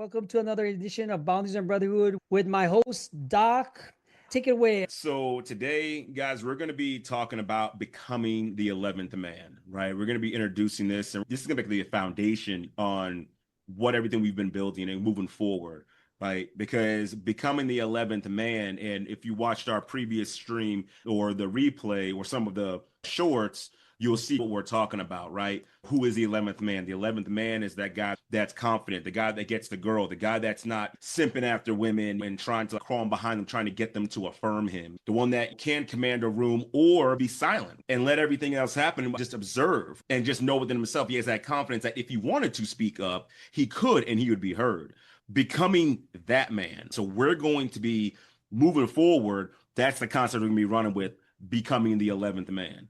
Welcome to another edition of Boundaries and Brotherhood with my host, Doc. Take it away. So today, guys, we're going to be talking about becoming the 11th man, right? We're going to be introducing this, and this is going to be a foundation on what everything we've been building and moving forward, right? Because becoming the 11th man, and if you watched our previous stream or the replay or some of the shorts, you'll see what we're talking about, right? Who is the 11th man? The 11th man is that guy that's confident, the guy that gets the girl, the guy that's not simping after women and trying to crawl behind them, trying to get them to affirm him, the one that can command a room or be silent and let everything else happen and just observe and just know within himself he has that confidence that if he wanted to speak up, he could and he would be heard. Becoming that man. So we're going to be moving forward. That's the concept we're going to be running with, becoming the 11th man.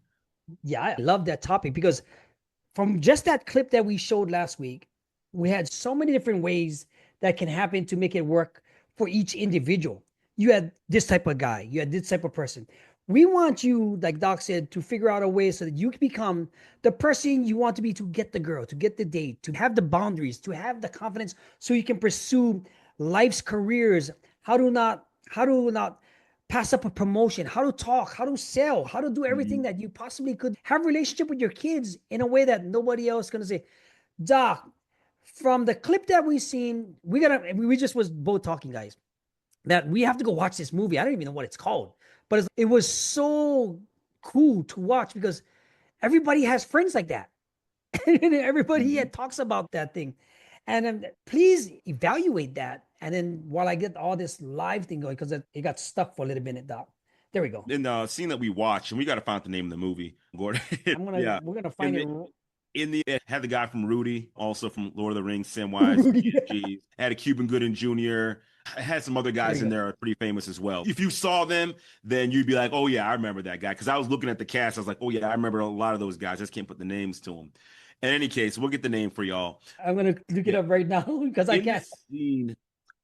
Yeah, I love that topic because from just that clip that we showed last week, we had so many different ways that can happen to make it work for each individual. You had this type of guy, you had this type of person. We want you, like Doc said, to figure out a way so that you can become the person you want to be, to get the girl, to get the date, to have the boundaries, to have the confidence so you can pursue life's careers, how to not pass up a promotion, how to talk, how to sell, how to do everything that you possibly could, have a relationship with your kids in a way that nobody else is going to say. Doc, from the clip that we seen, we just was both talking, guys, that we have to go watch this movie. I don't even know what it's called, but it was so cool to watch because everybody has friends like that. And everybody talks about that thing. And please evaluate that. And then while I get all this live thing going, because it got stuck for a little minute, Doc. There we go. In the scene that we watched, and we got to find the name of the movie, Gordon. We're gonna find it. It had the guy from Rudy, also from Lord of the Rings, Samwise. Rudy, had a Cuban Gooding Jr. It had some other guys in there are pretty famous as well. If you saw them, then you'd be like, oh yeah, I remember that guy. Because I was looking at the cast, I was like, oh yeah, I remember a lot of those guys. I just can't put the names to them. In any case, we'll get the name for y'all. I'm gonna look it up right now because I can't.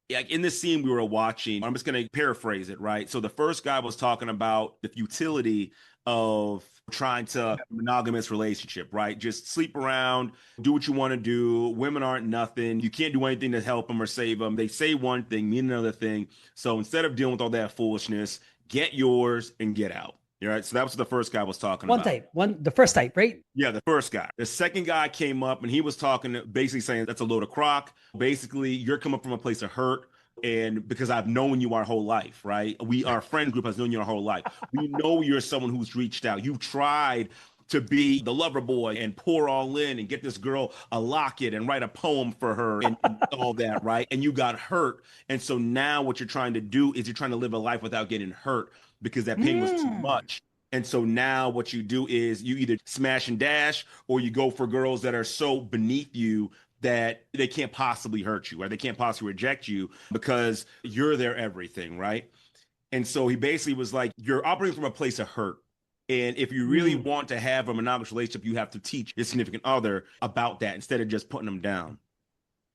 In this scene we were watching, I'm just going to paraphrase it, right? So the first guy was talking about the futility of trying to have a monogamous relationship, right? Just sleep around, do what you want to do. Women aren't nothing. You can't do anything to help them or save them. They say one thing, mean another thing. So instead of dealing with all that foolishness, get yours and get out. All right. So that was what the first guy was talking about. The first type, right? Yeah, the first guy. The second guy came up and he was talking, basically saying that's a load of crock. Basically, you're coming from a place of hurt. And because I've known you our whole life, right? Our friend group has known you our whole life. We know you're someone who's reached out. You've tried to be the lover boy and pour all in and get this girl a locket and write a poem for her and all that, right? And you got hurt. And so now what you're trying to do is you're trying to live a life without getting hurt because that pain was too much. And so now what you do is you either smash and dash or you go for girls that are so beneath you that they can't possibly hurt you or they can't possibly reject you because you're their everything, right? And so he basically was like, you're operating from a place of hurt. And if you really want to have a monogamous relationship, you have to teach your significant other about that instead of just putting them down.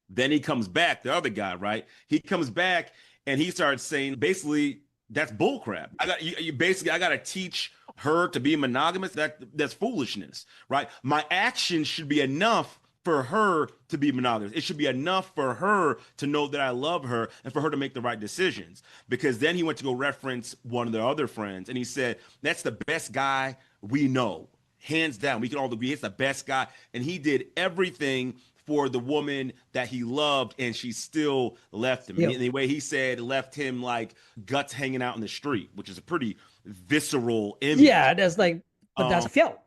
Then he comes back, the other guy, right? He comes back and he starts saying, basically, that's bullcrap. I got to teach her to be monogamous. That's foolishness, right? My actions should be enough for her to be monogamous. It should be enough for her to know that I love her and for her to make the right decisions. Because then he went to go reference one of their other friends and he said, that's the best guy we know. Hands down. We can all agree it's the best guy. And he did everything for the woman that he loved and she still left him. And the way he said, left him like guts hanging out in the street, which is a pretty visceral image. Yeah, that's like, but that's a felt.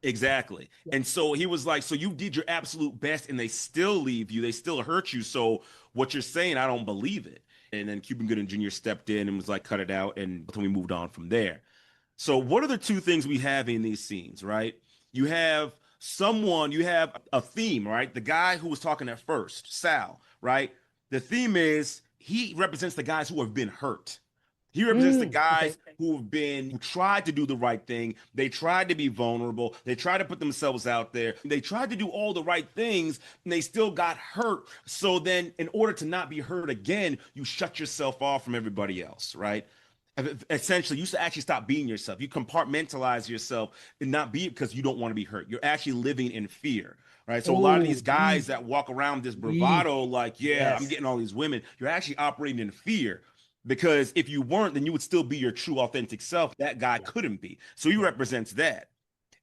Exactly. Yeah. And so he was like, so you did your absolute best and they still leave you. They still hurt you. So what you're saying, I don't believe it. And then Cuban Gooding Jr. stepped in and was like, cut it out. And we moved on from there. So what are the two things we have in these scenes, right? You have a theme, right? The guy who was talking at first, Sal, right? The theme is he represents the guys who have been hurt. He represents the guys who tried to do the right thing. They tried to be vulnerable. They tried to put themselves out there. They tried to do all the right things and they still got hurt. So then in order to not be hurt again, you shut yourself off from everybody else, right? Essentially, you should actually stop being yourself. You compartmentalize yourself and not be because you don't want to be hurt. You're actually living in fear. right? So a lot of Oh, these guys that walk around this deep. bravado, like, yeah, I'm Yes. getting all these women, you're actually operating in fear. Because if you weren't, then you would still be your true authentic self. That guy Yeah. couldn't be. So he Yeah. represents that.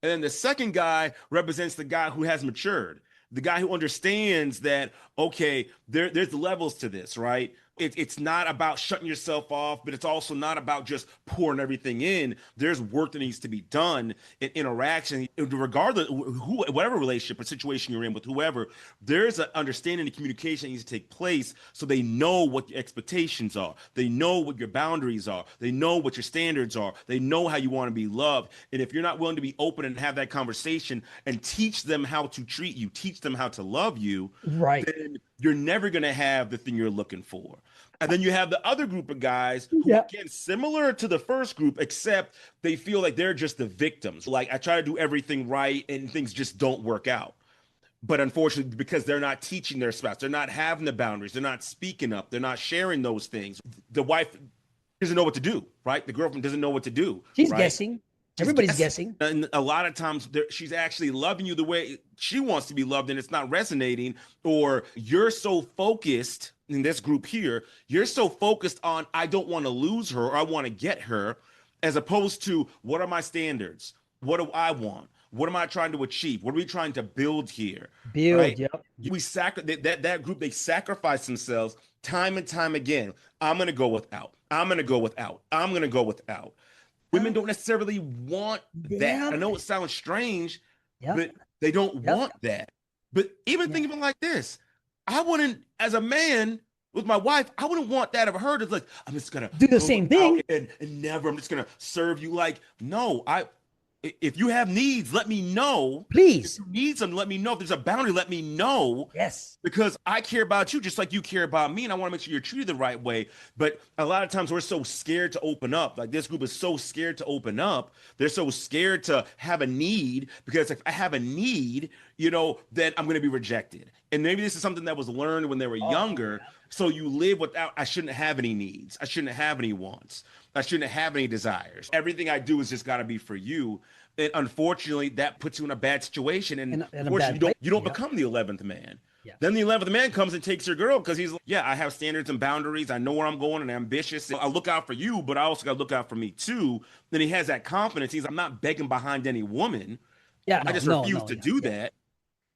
And then the second guy represents the guy who has matured, the guy who understands that, okay, there's levels to this, right? It's not about shutting yourself off, but it's also not about just pouring everything in. There's work that needs to be done in interaction, regardless whatever relationship or situation you're in with whoever. There's an understanding and communication that needs to take place, so they know what your expectations are. They know what your boundaries are. They know what your standards are. They know how you want to be loved. And if you're not willing to be open and have that conversation and teach them how to treat you, teach them how to love you, Right. then you're never going to have the thing you're looking for. And then you have the other group of guys who, Yeah. again, similar to the first group, except they feel like they're just the victims. Like, I try to do everything right and things just don't work out. But unfortunately, because they're not teaching their spouse, they're not having the boundaries, they're not speaking up, they're not sharing those things. The wife doesn't know what to do, right? The girlfriend doesn't know what to do, She's right? guessing. She's Everybody's guessing. guessing. And a lot of times she's actually loving you the way she wants to be loved, and it's not resonating. Or you're so focused in this group here, you're so focused on, I don't want to lose her or I want to get her, as opposed to, what are my standards? What do I want? What am I trying to achieve? What are we trying to build here? Build. Right? Yep. That group, they sacrifice themselves time and time again. I'm gonna go without. I'm gonna go without. I'm gonna go without. Women don't necessarily want that. I Yep. know it sounds strange, Yep. but they don't Yep. want that. But even Yeah. think of it like this. I wouldn't, as a man with my wife, I wouldn't want that of her to, like, I'm just gonna Do the go same out thing. and never, I'm just gonna serve you. Like, no, if you have needs, let me know. If Please. you need something, let me know. If there's a boundary, let me know, Yes. because I care about you just like you care about me, and I want to make sure you're treated the right way. But a lot of times we're so scared to open up. Like, this group is so scared to open up. They're so scared to have a need, because if I have a need, then I'm going to be rejected. And maybe this is something that was learned when they were Oh, younger. So you live without, I shouldn't have any needs. I shouldn't have any wants. I shouldn't have any desires. Everything I do is just got to be for you. And unfortunately, that puts you in a bad situation. And in a unfortunately, bad place. you don't Yep. become the 11th man. Yeah. Then the 11th man comes and takes your girl, because he's like, yeah, I have standards and boundaries. I know where I'm going and I'm ambitious. I look out for you, but I also got to look out for me too. Then he has that confidence. I'm not begging behind any woman. Yeah. I No. just No. refuse No. to Yeah. do Yeah. that.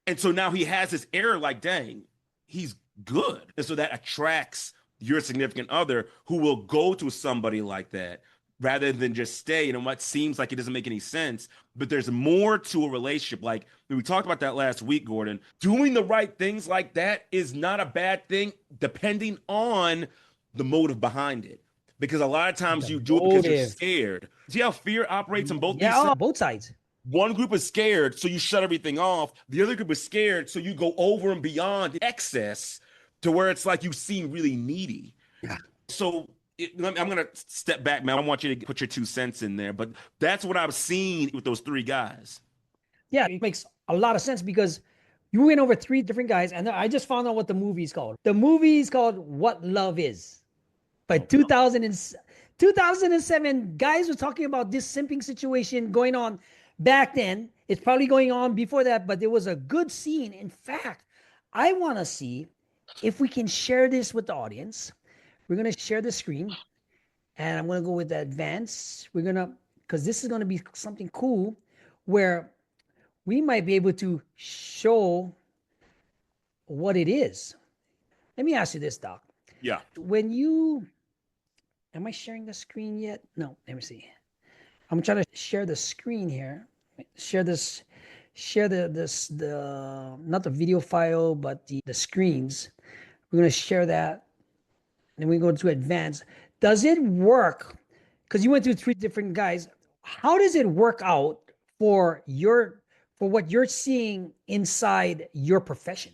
And so now he has this error, like, dang, he's good. And so that attracts your significant other, who will go to somebody like that rather than just stay in what seems like it doesn't make any sense. But there's more to a relationship. Like, we talked about that last week, Gordon. Doing the right things like that is not a bad thing, depending on the motive behind it. Because a lot of times The you do it because you're motive. scared. See how fear operates on both these Yeah. sides? Oh, both sides. One group is scared, so you shut everything off. The other group is scared, so you go over and beyond excess, to where it's like you seem really needy. Yeah. So I'm going to step back, man. I want you to put your 2 cents in there, but that's what I've seen with those three guys. Yeah. It makes a lot of sense because you went over three different guys, and I just found out what the movie's called. The movie's called What Love Is. By Oh, wow. 2007, guys were talking about this simping situation going on back then. It's probably going on before that, but there was a good scene. In fact, I want to see if we can share this with the audience. We're going to share the screen, and I'm going to go with the advance. We're going to, because this is going to be something cool where we might be able to show what it is. Let me ask you this, Doc. Yeah. When you, am I sharing the screen yet? No, let me see. I'm trying to share the screen here. Share the not the video file, but the screens. We're gonna share that. And we go to advanced. Does it work? Because you went through three different guys. How does it work out for what you're seeing inside your profession?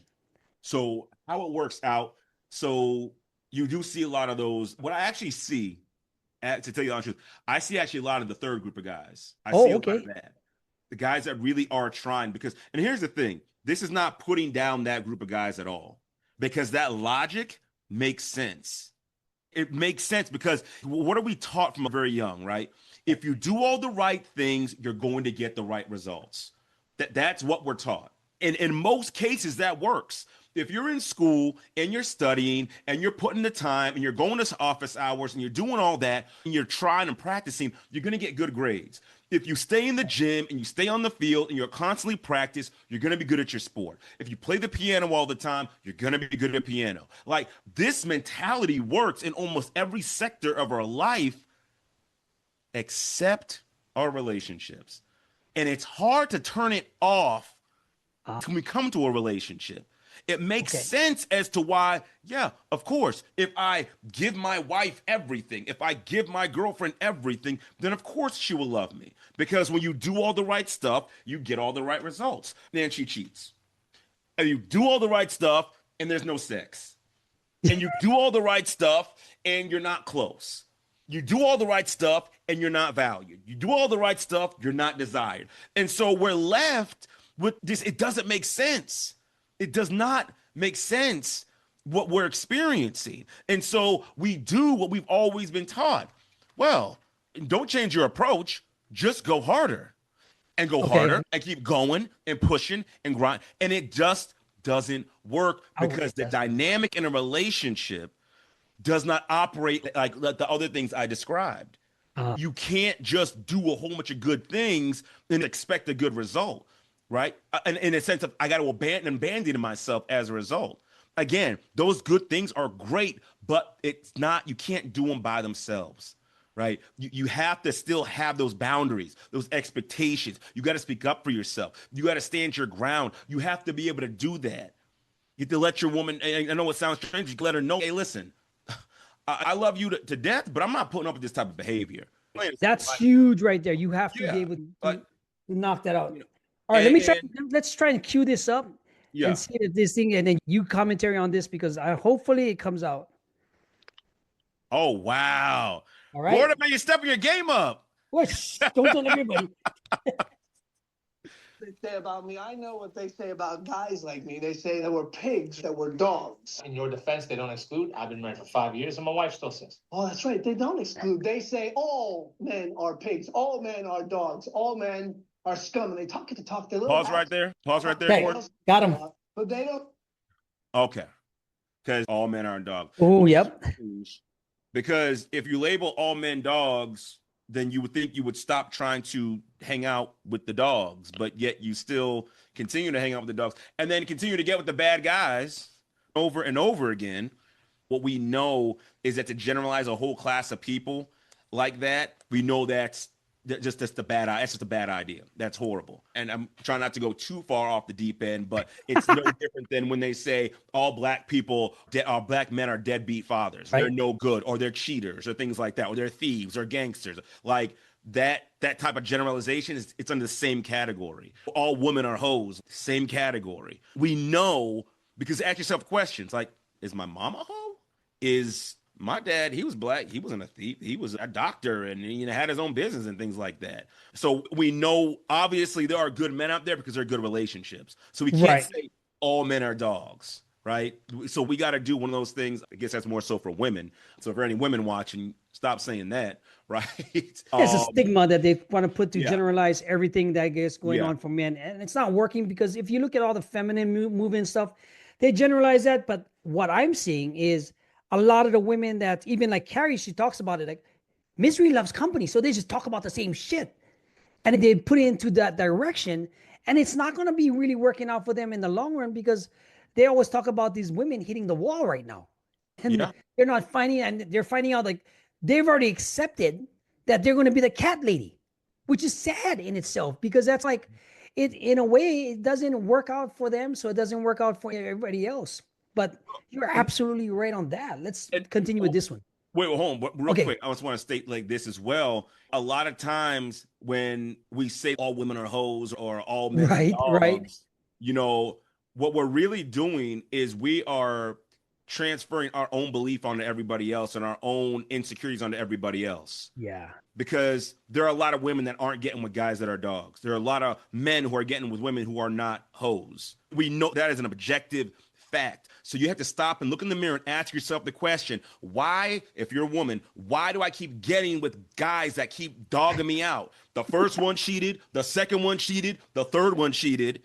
So how it works out. So you do see a lot of those. What I actually see, to tell you the honest truth, I see actually a lot of the third group of guys. I see Oh, a lot of okay. that. The guys that really are trying, because, and here's the thing, this is not putting down that group of guys at all, because that logic makes sense. It makes sense because what are we taught from very young, right? If you do all the right things, you're going to get the right results. That's what we're taught. And in most cases, that works. If you're in school and you're studying and you're putting the time and you're going to office hours and you're doing all that and you're trying and practicing, you're going to get good grades. If you stay in the gym and you stay on the field and you're constantly practice, you're going to be good at your sport. If you play the piano all the time, you're going to be good at piano. Like, this mentality works in almost every sector of our life except our relationships. And it's hard to turn it off when we come to a relationship. It makes sense as to why, yeah, of course, if I give my wife everything, if I give my girlfriend everything, then of course she will love me. Because when you do all the right stuff, you get all the right results. Then she cheats. And you do all the right stuff and there's no sex. And you do all the right stuff and you're not close. You do all the right stuff and you're not valued. You do all the right stuff, you're not desired. And so we're left with this. It doesn't make sense. It does not make sense what we're experiencing. And so we do what we've always been taught. Well, don't change your approach. Just go harder and go harder and keep going and pushing and grind. And it just doesn't work because the dynamic in a relationship does not operate like the other things I described. You can't just do a whole bunch of good things and expect a good result, right? And in a sense of, I got to abandon myself as a result. Again, those good things are great, but it's not, you can't do them by themselves, right? You have to still have those boundaries, those expectations. You got to speak up for yourself. You got to stand your ground. You have to be able to do that. You have to let your woman, I know it sounds strange, you can let her know, hey, listen, I love you to death, but I'm not putting up with this type of behavior. That's huge right there. You have to be able to knock that out. All right, let's try and cue this up and see if this thing, and then you commentary on this because hopefully it comes out. Oh, wow. All right. Florida, man, you're stepping your game up. What? Don't tell everybody. They say about me, I know what they say about guys like me. They say that we're pigs, that we're dogs. In your defense, they don't exclude. I've been married for 5 years, and my wife still says. Oh, that's right. They don't exclude. They say all men are pigs, all men are dogs, all men are scum. And they talk their little Pause right there. Okay. Got him. But they don't. Okay. Because all men are dogs. Oh, yep. Because if you label all men dogs, then you would think you would stop trying to hang out with the dogs, but yet you still continue to hang out with the dogs and then continue to get with the bad guys over and over again. What we know is that to generalize a whole class of people like that, we know that's just a bad idea. That's horrible. And I'm trying not to go too far off the deep end, but it's no different than when they say all black men are deadbeat fathers. Right. They're no good, or they're cheaters, or things like that, or they're thieves or gangsters. Like that type of generalization it's under the same category. All women are hoes, same category. We know because ask yourself questions like, is my mom a hoe? Is my dad, he was black. He wasn't a thief. He was a doctor and had his own business and things like that. So we know, obviously, there are good men out there because they're good relationships. So we can't say all men are dogs, right? So we got to do one of those things. I guess that's more so for women. So for any women watching, stop saying that, right? It's a stigma that they want to put to generalize everything that is going on for men. And it's not working because if you look at all the feminine movement stuff, they generalize that. But what I'm seeing is a lot of the women that even like Carrie, she talks about it like misery loves company. So they just talk about the same shit and they put it into that direction. And it's not going to be really working out for them in the long run because they always talk about these women hitting the wall right now. And they're not finding, and they're finding out like they've already accepted that they're going to be the cat lady, which is sad in itself because that's like it, in a way, it doesn't work out for them. So it doesn't work out for everybody else. But you're absolutely right on that. Let's continue with this one. Wait, hold on. Real quick, I just want to state like this as well. A lot of times when we say all women are hoes or all men are dogs, what we're really doing is we are transferring our own belief onto everybody else and our own insecurities onto everybody else. Yeah. Because there are a lot of women that aren't getting with guys that are dogs. There are a lot of men who are getting with women who are not hoes. We know that is an objective fact. So you have to stop and look in the mirror and ask yourself the question, why, if you're a woman, why do I keep getting with guys that keep dogging me out? The first one cheated, the second one cheated, the third one cheated.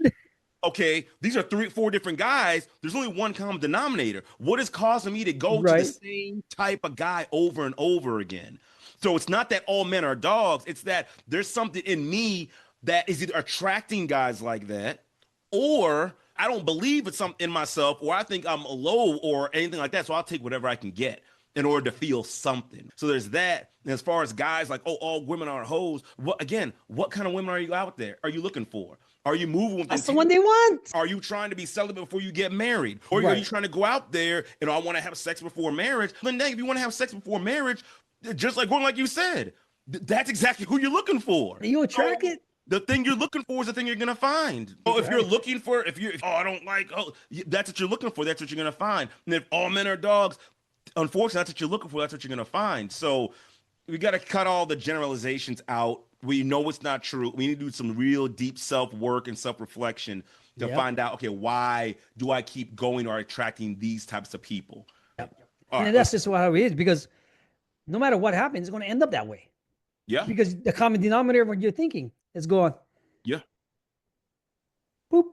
okay, these are 4 different guys. There's only one common denominator. What is causing me to go to the same type of guy over and over again? So it's not that all men are dogs. It's that there's something in me that is either attracting guys like that, or I don't believe it's something in myself, or I think I'm low or anything like that. So I'll take whatever I can get in order to feel something. So there's that. And as far as guys like, oh, all women are hoes. What kind of women are you out there? Are you looking for? Are you moving with That's the one they want. Are you trying to be celibate before you get married? Or are you trying to go out there and I want to have sex before marriage? Then if you want to have sex before marriage, just like you said, that's exactly who you're looking for. You attract it. The thing you're looking for is the thing you're gonna find. So if you're looking for, I don't like, that's what you're looking for. That's what you're gonna find. And if all men are dogs, unfortunately, that's what you're looking for. That's what you're gonna find. So we got to cut all the generalizations out. We know it's not true. We need to do some real deep self-work and self-reflection to find out, okay, why do I keep going or attracting these types of people? And that's just how it is, because no matter what happens, it's going to end up that way. Yeah. Because the common denominator of what you're thinking is going. Yeah. Boop.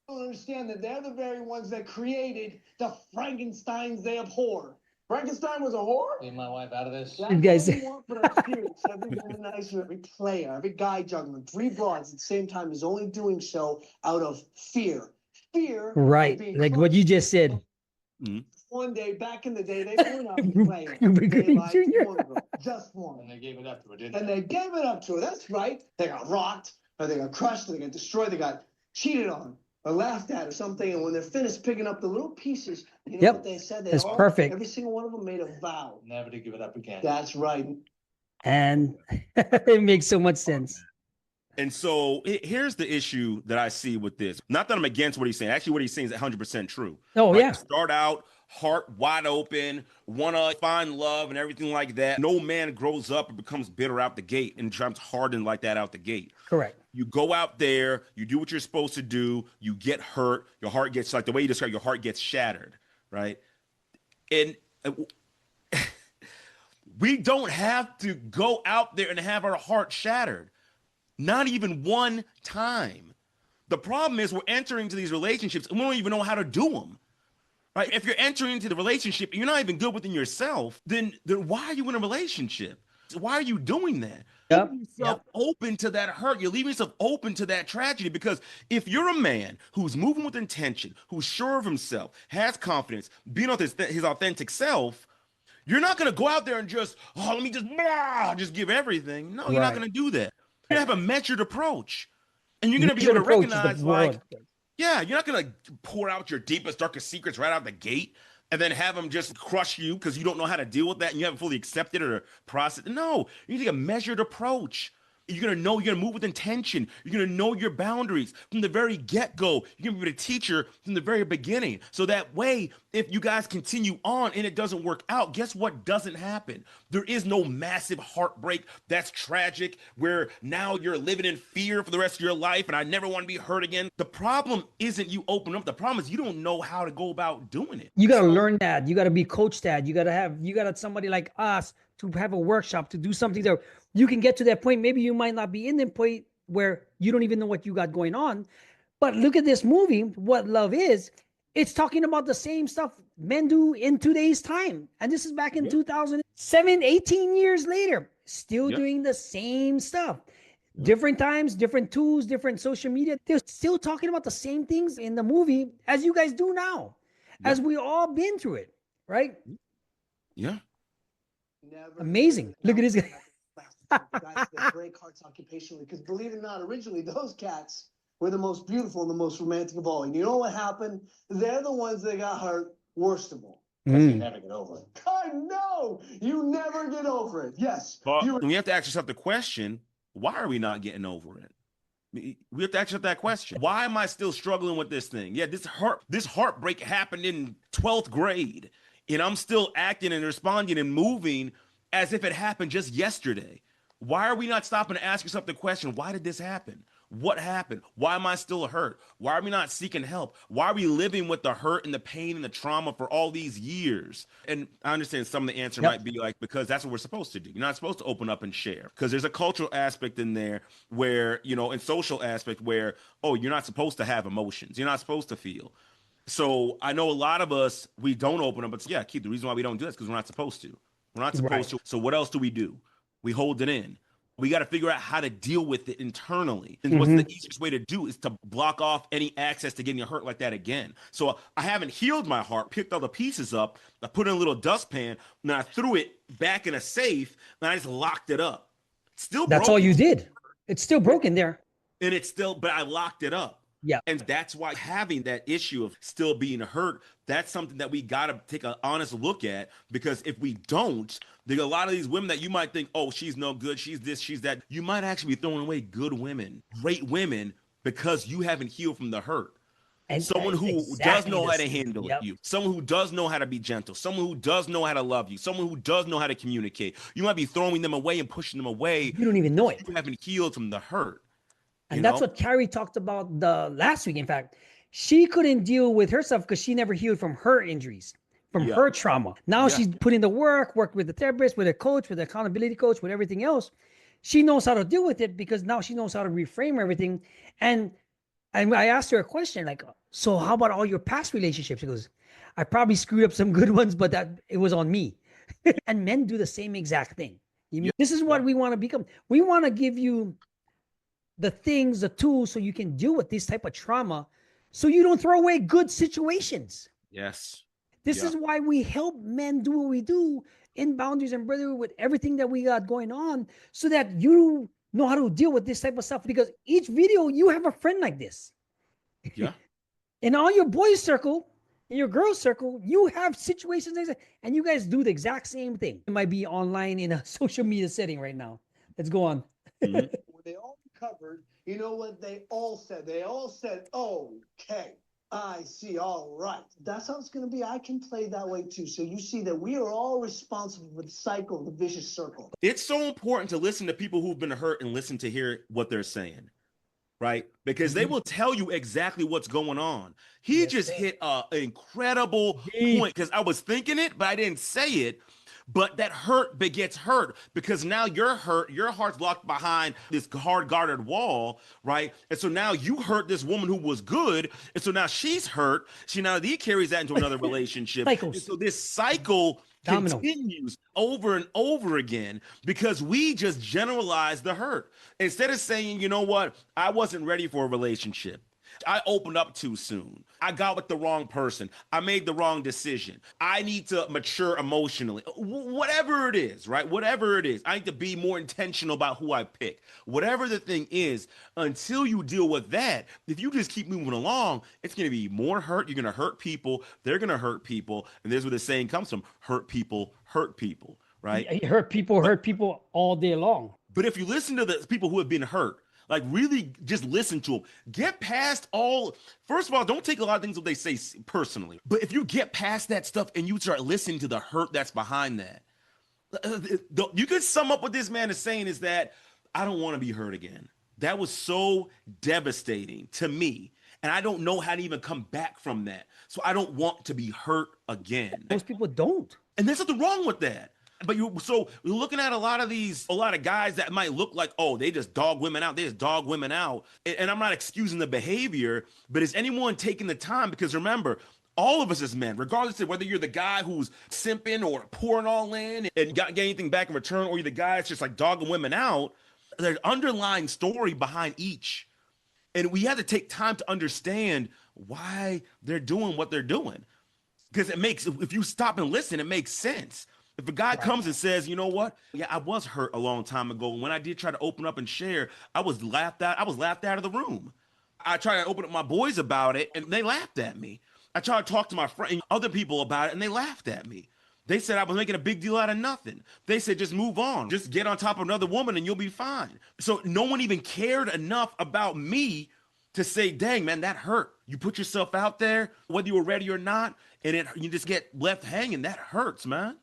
I don't understand that they're the very ones that created the Frankensteins they abhor. Frankenstein was a whore? Leave my wife out of this. That's guys- what we want for our students. Every womanizer, every player, every guy juggling 3 broads at the same time is only doing so out of fear. Fear. of Right. being Like what you just said. One day, back in the day, they went out and played. Ruby They Green liked Jr.. one girl, just one. And they gave it up to her, didn't And they? they gave it up to her. That's right. They got rocked, or they got crushed, or they got destroyed, they got cheated on, or laughed at, or something. And when they're finished picking up the little pieces, you know what they said? They That's all, perfect. Every single one of them made a vow. Never to give it up again. That's right. And it makes so much sense. And so here's the issue that I see with this. Not that I'm against what he's saying. Actually, what he's saying is 100% true. Oh, yeah. Start out heart wide open, want to find love and everything like that. No man grows up and becomes bitter out the gate and becomes hardened like that out the gate. Correct. You go out there, you do what you're supposed to do, you get hurt, your heart gets, like the way you describe, your heart gets shattered, right? And we don't have to go out there and have our heart shattered. Not even one time. The problem is we're entering into these relationships and we don't even know how to do them. Right? If you're entering into the relationship and you're not even good within yourself, then why are you in a relationship? Why are you doing that? Yep. Leaving yourself open to that hurt. You're leaving yourself open to that tragedy, because if you're a man who's moving with intention, who's sure of himself, has confidence, being his authentic self, you're not going to go out there and just, let me just give everything. No, you're not going to do that. You're going to have a measured approach. And you're going to be able to recognize, like, yeah, you're not going to pour out your deepest, darkest secrets right out the gate and then have them just crush you because you don't know how to deal with that and you haven't fully accepted it or processed it. No, you need to take a measured approach. You're going to know, you're going to move with intention. You're going to know your boundaries from the very get-go. You're going to be the teacher from the very beginning. So that way, if you guys continue on and it doesn't work out, guess what doesn't happen? There is no massive heartbreak that's tragic where now you're living in fear for the rest of your life and I never want to be hurt again. The problem isn't you open up. The problem is you don't know how to go about doing it. You got to learn that. You got to be coached that. You got to somebody like us to have a workshop, to do something that you can get to that point. Maybe you might not be in the point where you don't even know what you got going on. But look at this movie, What Love Is. It's talking about the same stuff men do in today's time. And this is back in 2007, 18 years later, still doing the same stuff. Different times, different tools, different social media. They're still talking about the same things in the movie as you guys do now, as we all been through it, right? Yeah. Amazing. Look at this guy. Guys that break hearts occupationally, because believe it or not, originally those cats were the most beautiful and the most romantic of all. And you know what happened? They're the ones that got hurt worst of all. You never get over it. I know you never get over it. Yes. But we have to ask yourself the question, why are we not getting over it? We have to ask yourself that question. Why am I still struggling with this thing? Yeah, this heartbreak happened in 12th grade, and I'm still acting and responding and moving as if it happened just yesterday. Why are we not stopping to ask yourself the question, why did this happen? What happened? Why am I still hurt? Why are we not seeking help? Why are we living with the hurt and the pain and the trauma for all these years? And I understand some of the answer might be like, because that's what we're supposed to do. You're not supposed to open up and share, because there's a cultural aspect in there where, you know, and social aspect where, oh, you're not supposed to have emotions. You're not supposed to feel. So I know a lot of us, we don't open up, but yeah, Keith, the reason why we don't do that is because we're not supposed to. We're not supposed to. So what else do? We hold it in. We got to figure out how to deal with it internally. And what's the easiest way to do is to block off any access to getting hurt like that again. So I haven't healed my heart, picked all the pieces up, I put it in a little dustpan, and I threw it back in a safe, and I just locked it up. Still That's broken. all you did. It's still broken there. And it's still, but I locked it up. Yeah. And that's why having that issue of still being hurt, that's something that we got to take an honest look at, because if we don't, there are a lot of these women that you might think, oh, she's no good, she's this, she's that. You might actually be throwing away good women, great women, because you haven't healed from the hurt. And someone who does know how to handle you, someone who does know how to be gentle, someone who does know how to love you, someone who does know how to communicate. You might be throwing them away and pushing them away. You don't even know it. You haven't healed from the hurt. And that's what Carrie talked about the last week. In fact, she couldn't deal with herself because she never healed from her injuries, from her trauma. Now she's put in the worked with the therapist, with a coach, with the accountability coach, with everything else. She knows how to deal with it because now she knows how to reframe everything. And I asked her a question like, so how about all your past relationships? She goes, I probably screwed up some good ones, but that it was on me. And men do the same exact thing. You mean, this is what we want to become. We want to give you the things, the tools, so you can deal with this type of trauma, so you don't throw away good situations. Yes. This is why we help men do what we do in Boundaries and Brotherhood with everything that we got going on, so that you know how to deal with this type of stuff. Because each video, you have a friend like this. Yeah. In all your boys' circle, in your girls' circle, you have situations like that, and you guys do the exact same thing. It might be online in a social media setting right now. Let's go on. When they all recovered, you know what they all said? They all said, okay, I see, all right. That's how it's going to be. I can play that way too. So you see that we are all responsible for the cycle, the vicious circle. It's so important to listen to people who've been hurt and listen to hear what they're saying, right? Because they will tell you exactly what's going on. He just hit an incredible point, because I was thinking it, but I didn't say it. But that hurt begets hurt, because now you're hurt. Your heart's locked behind this hard guarded wall, right? And so now you hurt this woman who was good. And so now she's hurt. She now carries that into another relationship. And so this cycle continues over and over again, because we just generalize the hurt. Instead of saying, you know what, I wasn't ready for a relationship. I opened up too soon. I got with the wrong person. I made the wrong decision. I need to mature emotionally. Whatever it is, right? Whatever it is, I need to be more intentional about who I pick. Whatever the thing is, until you deal with that, if you just keep moving along, it's going to be more hurt. You're going to hurt people. They're going to hurt people. And there's where the saying comes from: hurt people, right? Hurt people all day long. But if you listen to the people who have been hurt, like really just listen to them. Get past all, first of all, don't take a lot of things that they say personally. But if you get past that stuff and you start listening to the hurt that's behind that, you could sum up what this man is saying is that I don't want to be hurt again. That was so devastating to me. And I don't know how to even come back from that. So I don't want to be hurt again. Most people don't. And there's nothing wrong with that. But you're looking at a lot of guys that might look like, oh, they just dog women out. They just dog women out. And I'm not excusing the behavior, but is anyone taking the time? Because remember, all of us as men, regardless of whether you're the guy who's simping or pouring all in and not getting anything back in return, or you're the guy that's just like dogging women out, there's an underlying story behind each. And we have to take time to understand why they're doing what they're doing. Because if you stop and listen, it makes sense. If a guy comes and says, you know what? Yeah, I was hurt a long time ago. When I did try to open up and share, I was laughed out of the room. I tried to open up my boys about it, and they laughed at me. I tried to talk to my friend and other people about it, and they laughed at me. They said I was making a big deal out of nothing. They said, just move on. Just get on top of another woman and you'll be fine. So no one even cared enough about me to say, dang, man, that hurt. You put yourself out there, whether you were ready or not, and you just get left hanging. That hurts, man.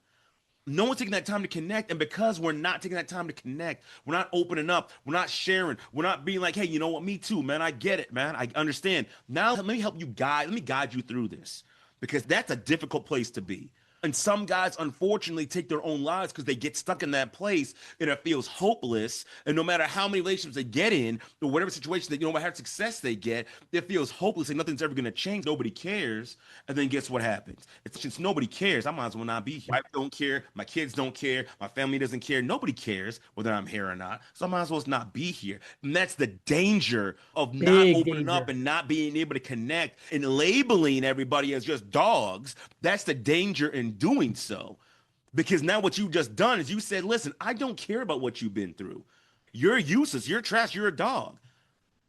No one's taking that time to connect. And because we're not taking that time to connect, we're not opening up, we're not sharing, we're not being like, hey, you know what? Me too, man. I get it, man. I understand. Now let me help you let me guide you through this, because that's a difficult place to be. And some guys, unfortunately, take their own lives because they get stuck in that place and it feels hopeless. And no matter how many relationships they get in, or whatever situation that, whatever success they get, it feels hopeless and nothing's ever going to change. Nobody cares. And then guess what happens? It's just nobody cares. I might as well not be here. I don't care. My kids don't care. My family doesn't care. Nobody cares whether I'm here or not. So I might as well not be here. And that's the danger of not Big opening up danger. and not being able to connect and labeling everybody as just dogs. That's the danger in doing so, because now what you just done is you said, listen, I don't care about what you've been through. You're useless, you're trash, you're a dog.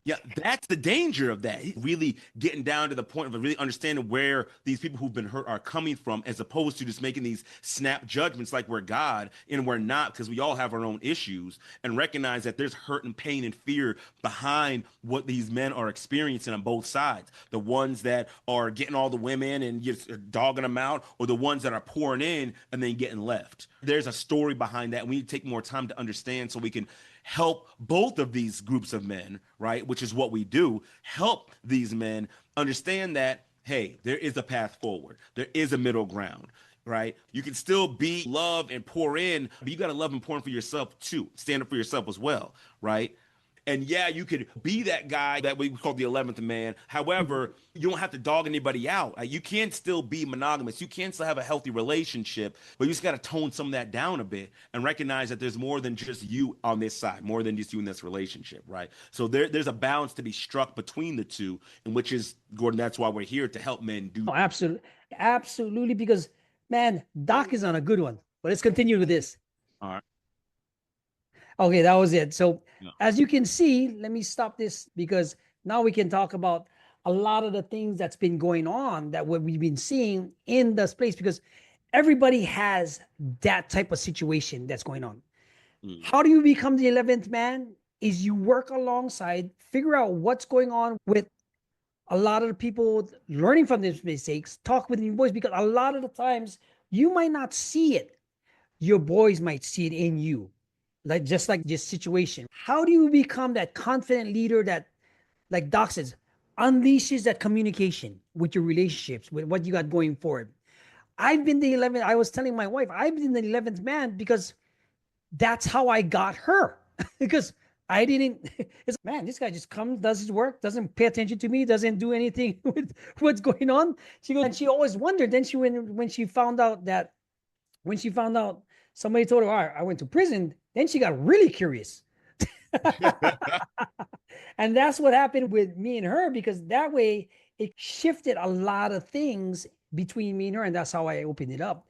Yeah, that's the danger of that. Really getting down to the point of really understanding where these people who've been hurt are coming from, as opposed to just making these snap judgments like we're God and we're not, because we all have our own issues, and recognize that there's hurt and pain and fear behind what these men are experiencing on both sides. The ones that are getting all the women and just dogging them out, or the ones that are pouring in and then getting left. There's a story behind that. We need to take more time to understand so we can help both of these groups of men, right? Which is what we do, help these men understand that, hey, there is a path forward. There is a middle ground, right? You can still be love and pour in, but you got to love and pour in for yourself too. Stand up for yourself as well, right? And yeah, you could be that guy that we call the 11th man. However, you don't have to dog anybody out. You can still be monogamous. You can still have a healthy relationship, but you just got to tone some of that down a bit and recognize that there's more than just you on this side, more than just you in this relationship, right? So there's a balance to be struck between the two, and which is, Gordon, that's why we're here to help men do. Oh, absolutely. Absolutely. Because, man, Doc is on a good one. But let's continue with this. All right. Okay, that was it. So Yeah. as you can see, let me stop this, because now we can talk about a lot of the things that's been going on, that what we've been seeing in this place, because everybody has that type of situation that's going on. Mm. How do you become the 11th man? Is you work alongside, figure out what's going on with a lot of the people, learning from these mistakes, talk with your boys, because a lot of the times you might not see it. Your boys might see it in you. Like, just like this situation. How do you become that confident leader that, like Doc says, unleashes that communication with your relationships, with what you got going forward? I've been the 11th. I was telling my wife, I've been the 11th man because that's how I got her. Because I didn't, it's, man, this guy just comes, does his work, doesn't pay attention to me, doesn't do anything with what's going on. She goes, and she always wondered. Then when she found out that, when she found out somebody told her, all right, I went to prison, then she got really curious. And that's what happened with me and her, because that way it shifted a lot of things between me and her. And that's how I opened it up.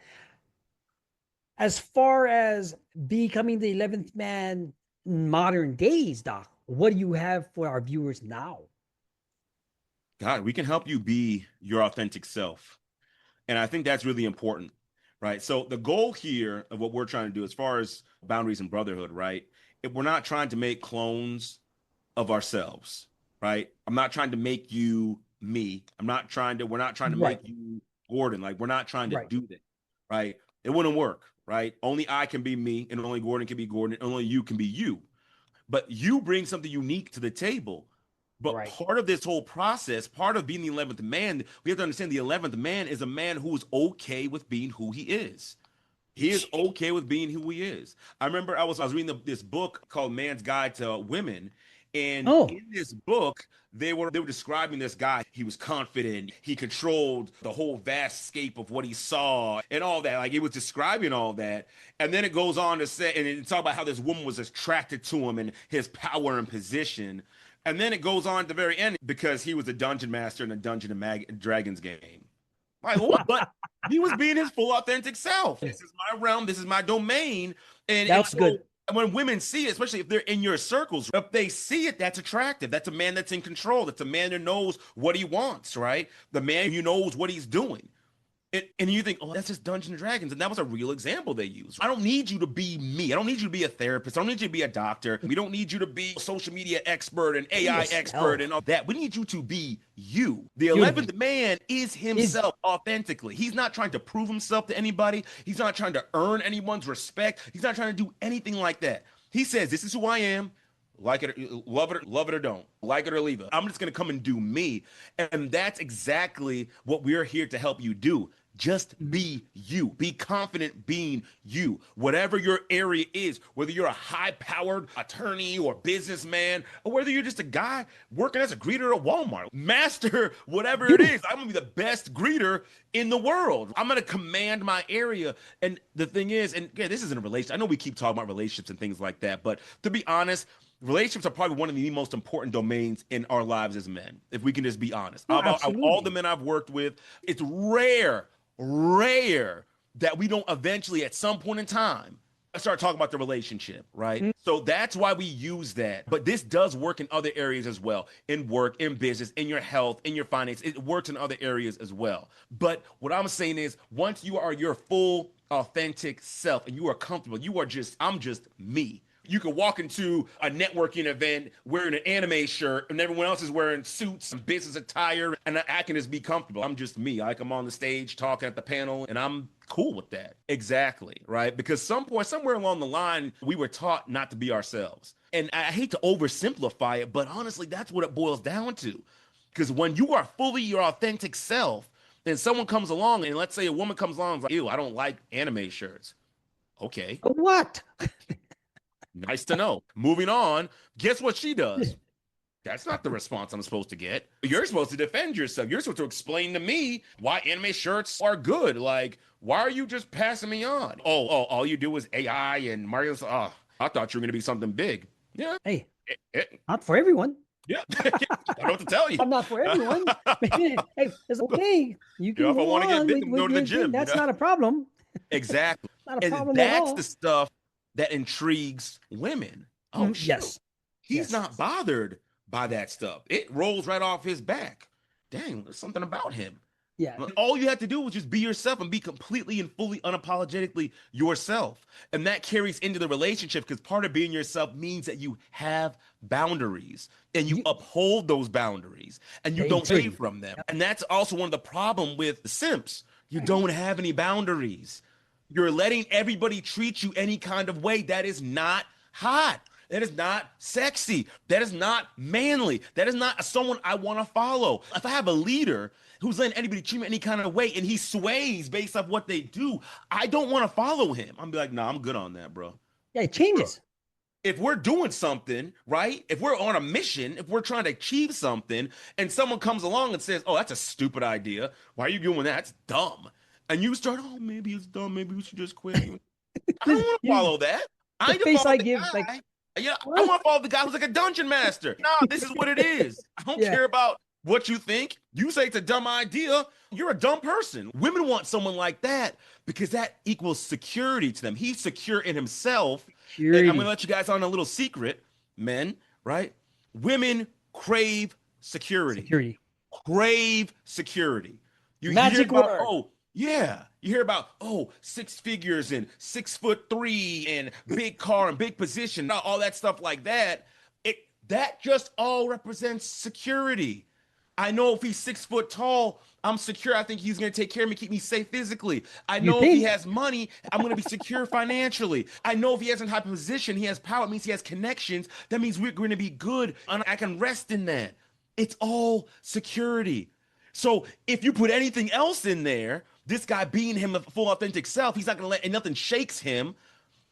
As far as becoming the 11th man in modern days, Doc, what do you have for our viewers now? God, we can help you be your authentic self. And I think that's really important, right? So the goal here of what we're trying to do, as far as boundaries and brotherhood, right? If we're not trying to make clones of ourselves, right? I'm not trying to make you me. We're not trying to Right. make you Gordon. Like, we're not trying to Right. do that, right? It wouldn't work, right? Only I can be me, and only Gordon can be Gordon, and only you can be you. But you bring something unique to the table. But Right. part of this whole process, part of being the 11th man, we have to understand the 11th man is a man who's okay with being who he is. He is okay with being who he is. I remember I was reading this book called Man's Guide to Women. And Oh, in this book, they were describing this guy. He was confident. He controlled the whole vast scape of what he saw and all that. Like, it was describing all that. And then it goes on to say, and it talks about how this woman was attracted to him and his power and position. And then it goes on at the very end, because he was a dungeon master in a Dungeon and Dragons game. Like, what? But he was being his full authentic self. This is my realm. This is my domain. And that's good. when women see it, especially if they're in your circles, if they see it, that's attractive. That's a man that's in control. That's a man that knows what he wants, right? The man who knows what he's doing. And you think, oh, that's just Dungeons and Dragons. And that was a real example they used. I don't need you to be me. I don't need you to be a therapist. I don't need you to be a doctor. We don't need you to be a social media expert and AI expert and all that. We need you to be you. The 11th man is himself authentically. He's not trying to prove himself to anybody. He's not trying to earn anyone's respect. He's not trying to do anything like that. He says, this is who I am. Like it, love it or don't. Like it or leave it. I'm just going to come and do me. And that's exactly what we're here to help you do. Just be you. Be confident being you. Whatever your area is, whether you're a high-powered attorney or businessman, or whether you're just a guy working as a greeter at Walmart, master whatever it is. I'm going to be the best greeter in the world. I'm going to command my area. And the thing is, and yeah, this isn't a relationship. I know we keep talking about relationships and things like that, but to be honest, relationships are probably one of the most important domains in our lives as men, if we can just be honest. All the men I've worked with, it's rare that we don't eventually, at some point in time, start talking about the relationship, right? Mm-hmm. So that's why we use that. But this does work in other areas as well, in work, in business, in your health, in your finance. It works in other areas as well. But what I'm saying is, once you are your full, authentic self and you are comfortable, I'm just me. You could walk into a networking event wearing an anime shirt and everyone else is wearing suits and business attire, and I can just be comfortable. I'm just me. I come on the stage talking at the panel and I'm cool with that. Exactly, right? Because somewhere along the line, we were taught not to be ourselves. And I hate to oversimplify it, but honestly, that's what it boils down to. Because when you are fully your authentic self, then someone comes along and let's say a woman comes along and is like, ew, I don't like anime shirts. Okay. What? Nice to know. Moving on. Guess what she does? That's not the response I'm supposed to get. You're supposed to defend yourself. You're supposed to explain to me why anime shirts are good. Like, why are you just passing me on? Oh, all you do is AI and Mario. Oh, I thought you were going to be something big. Yeah. Hey, not for everyone. Yeah. I don't know what to tell you. I'm not for everyone. Hey, it's okay. You can if I want to get big, go to the gym. That's not a problem. Exactly. Not a problem that's at all. The stuff that intrigues women. Oh, yes. He's not bothered by that stuff. It rolls right off his back. Dang, there's something about him. Yeah. All you have to do is just be yourself and be completely and fully unapologetically yourself. And that carries into the relationship because part of being yourself means that you have boundaries and you uphold those boundaries and you don't stray from them. And that's also one of the problems with the simps. You don't have any boundaries. You're letting everybody treat you any kind of way. That is not hot. That is not sexy. That is not manly. That is not someone I want to follow. If I have a leader who's letting anybody treat me any kind of way and he sways based off what they do, I don't want to follow him. I'm be like, nah, I'm good on that, bro. Yeah, it changes. If we're doing something, right? If we're on a mission, if we're trying to achieve something and someone comes along and says, oh, that's a stupid idea. Why are you doing that? That's dumb. And you start, oh, maybe it's dumb. Maybe we should just quit. I don't want to follow that. The face I give, like, yeah, I want to follow the guy who's like a dungeon master. No, this is what it is. I don't care about what you think. You say it's a dumb idea. You're a dumb person. Women want someone like that because that equals security to them. He's secure in himself. And I'm going to let you guys on a little secret, men, right? Women crave security. Crave security. Magic word. Yeah, you hear about 6 figures and 6'3" and big car and big position, all that stuff like that. That just all represents security. I know if he's 6 foot tall, I'm secure. I think he's going to take care of me, keep me safe physically. I know if he has money, I'm going to be secure financially. I know if he has a high position, he has power, it means he has connections. That means we're going to be good. And I can rest in that. It's all security. So if you put anything else in there, this guy being him a full authentic self, he's not going to let, and nothing shakes him.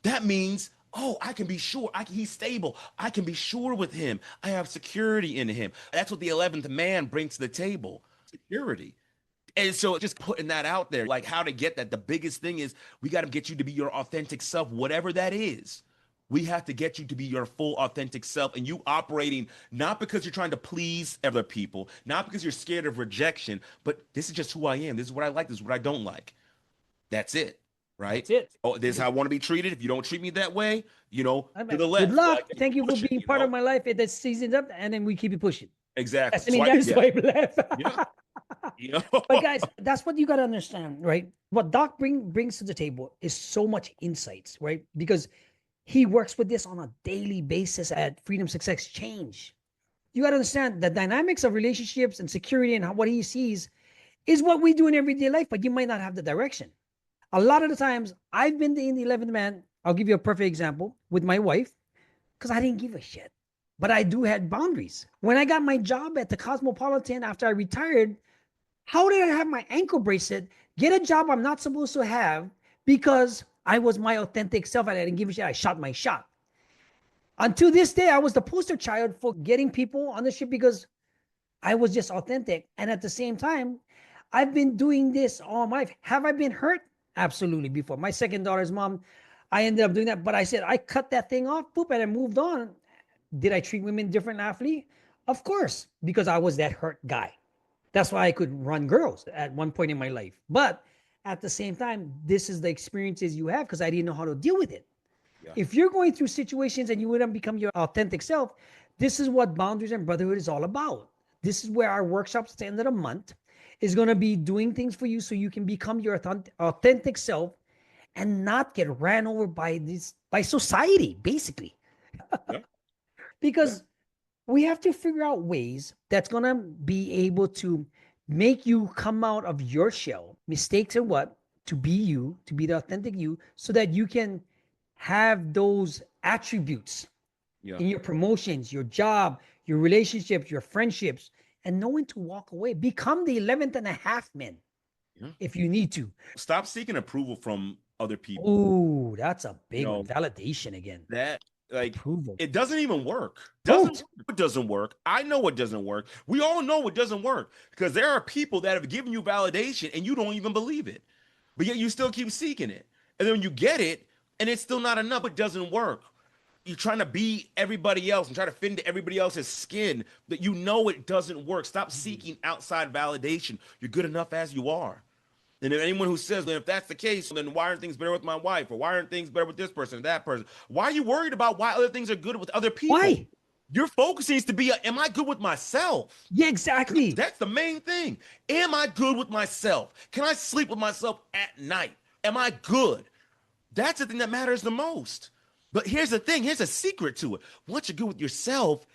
That means, I can be sure. He's stable. I can be sure with him. I have security in him. That's what the 11th man brings to the table, security. And so just putting that out there, like how to get that. The biggest thing is we got to get you to be your authentic self, whatever that is. We have to get you to be your full authentic self and you operating not because you're trying to please other people, not because you're scared of rejection, but this is just who I am. This is what I like. This is what I don't like. That's it. Right? That's it. Oh, this is how I want to be treated. If you don't treat me that way, to the left. Good luck. Thank you for being part of my life. That season's up and then we keep it pushing. Exactly. That's why left. Yeah. You know? But guys, that's what you got to understand, right? What Doc brings to the table is so much insights, right? Because he works with this on a daily basis at Freedom Success Change. You got to understand the dynamics of relationships and security and what he sees is what we do in everyday life, but you might not have the direction. A lot of the times, I've been in the 11th man. I'll give you a perfect example with my wife because I didn't give a shit. But I do had boundaries. When I got my job at the Cosmopolitan after I retired, how did I have my ankle bracelet, get a job I'm not supposed to have because I was my authentic self and I didn't give a shit? I shot my shot. Until this day, I was the poster child for getting people on the ship because I was just authentic. And at the same time, I've been doing this all my life. Have I been hurt? Absolutely. Before my second daughter's mom, I ended up doing that. But I said, I cut that thing off, poop, and I moved on. Did I treat women differently? Of course, because I was that hurt guy. That's why I could run girls at one point in my life. But at the same time, this is the experiences you have because I didn't know how to deal with it. Yeah. If you're going through situations and you wouldn't become your authentic self, this is what Boundaries and Brotherhood is all about. This is where our workshops at the end of the month is going to be doing things for you so you can become your authentic self and not get ran over by society, basically. Yeah. Because we have to figure out ways that's going to be able to make you come out of your shell, mistakes and what, to be you, to be the authentic you, so that you can have those attributes in your promotions, your job, your relationships, your friendships, and know when to walk away. Become the 11th and a half men if you need to. Stop seeking approval from other people. Oh, that's a big one. Validation again. That, like, approval. It doesn't even work. It doesn't work. I know it doesn't work. We all know it doesn't work because there are people that have given you validation and you don't even believe it, but yet you still keep seeking it. And then when you get it and it's still not enough, it doesn't work. You're trying to be everybody else and try to fit into everybody else's skin, that you know it doesn't work. Stop seeking outside validation. You're good enough as you are. And if anyone who says, if that's the case, then why aren't things better with my wife? Or why aren't things better with this person or that person? Why are you worried about why other things are good with other people? Why? Your focus needs to be, am I good with myself? Yeah, exactly. That's the main thing. Am I good with myself? Can I sleep with myself at night? Am I good? That's the thing that matters the most. But here's the thing. Here's a secret to it. Once you're good with yourself,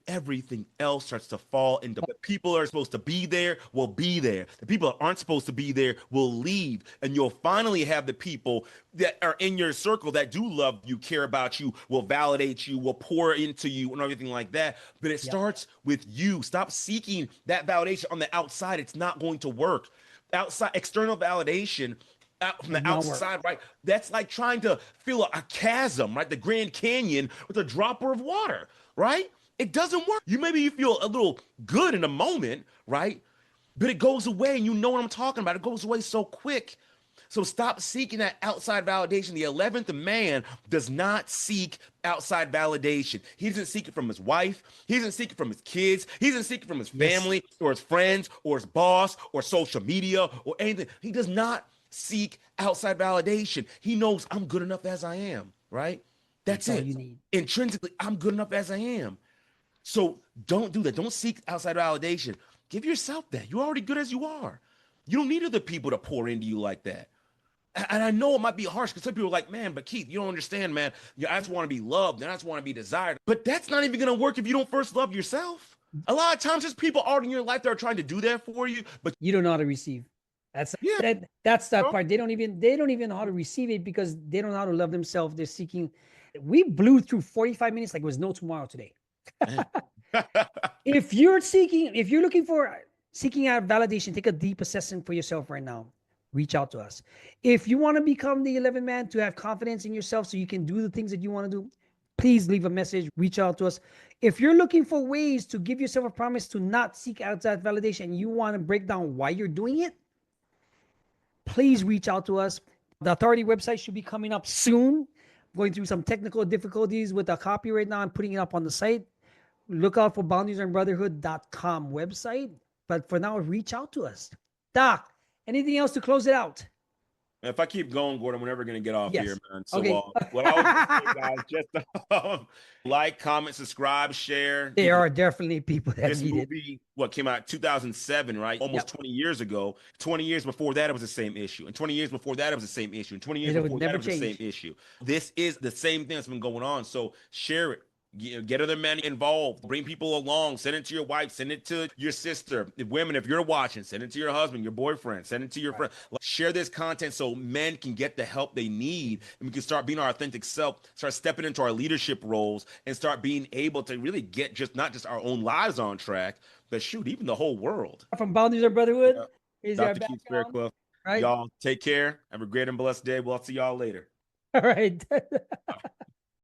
everything else starts to fall into. The people that are supposed to be there will be there. The people that aren't supposed to be there will leave. And you'll finally have the people that are in your circle that do love you, care about you, will validate you, will pour into you and everything like that. But it starts with you. Stop seeking that validation on the outside. It's not going to work. Outside, external validation out from the outside, right? That's like trying to fill a chasm, right? The Grand Canyon with a dropper of water, right? It doesn't work. You feel a little good in a moment, right? But it goes away, and you know what I'm talking about. It goes away so quick. So stop seeking that outside validation. The 11th man does not seek outside validation. He doesn't seek it from his wife. He doesn't seek it from his kids. He doesn't seek it from his family or his friends or his boss or social media or anything. He does not seek outside validation. He knows I'm good enough as I am, right? That's it. You need. Intrinsically, I'm good enough as I am. So don't do that. Don't seek outside validation. Give yourself that. You're already good as you are. You don't need other people to pour into you like that. And I know it might be harsh because some people are like, man, but Keith, you don't understand, man. I just want to be loved and I just want to be desired. But that's not even going to work if you don't first love yourself. A lot of times there's people out in your life that are trying to do that for you, but you don't know how to receive. That's that part. They don't even know how to receive it because they don't know how to love themselves. They're seeking. We blew through 45 minutes like it was no tomorrow today. If you're looking for seeking out validation, take a deep assessment for yourself right now. Reach out to us. If you want to become the 11th man to have confidence in yourself so you can do the things that you want to do, please leave a message. Reach out to us. If you're looking for ways to give yourself a promise to not seek outside validation and you want to break down why you're doing it, please reach out to us. The Authority website should be coming up soon. I'm going through some technical difficulties with the copy right now. I'm putting it up on the site. Look out for boundariesandbrotherhood.com website. But for now, reach out to us. Doc, anything else to close it out? If I keep going, Gordon, we're never going to get off here, Yes. man. So, Okay. what I was going to say, guys, just like, comment, subscribe, share. There are definitely people that This need it. movie, what came out 2007, right? Almost 20 years ago. 20 years before that, it was the same issue. And 20 years before that, it was the same issue. And 20 years And it would before that, never it was the change. same issue. This is the same thing that's been going on. So share it. Get other men involved. Bring people along. Send it to your wife. Send it to your sister. Women, if you're watching, send it to your husband, your boyfriend. Send it to your friend. Like, share this content so men can get the help they need, and we can start being our authentic self, start stepping into our leadership roles, and start being able to really get just not just our own lives on track, but shoot, even the whole world. From Boundaries and Brotherhood, Yeah. is our Dr. Keith background, Fairclough. right? Y'all take care. Have a great and blessed day. We'll see y'all later. All right.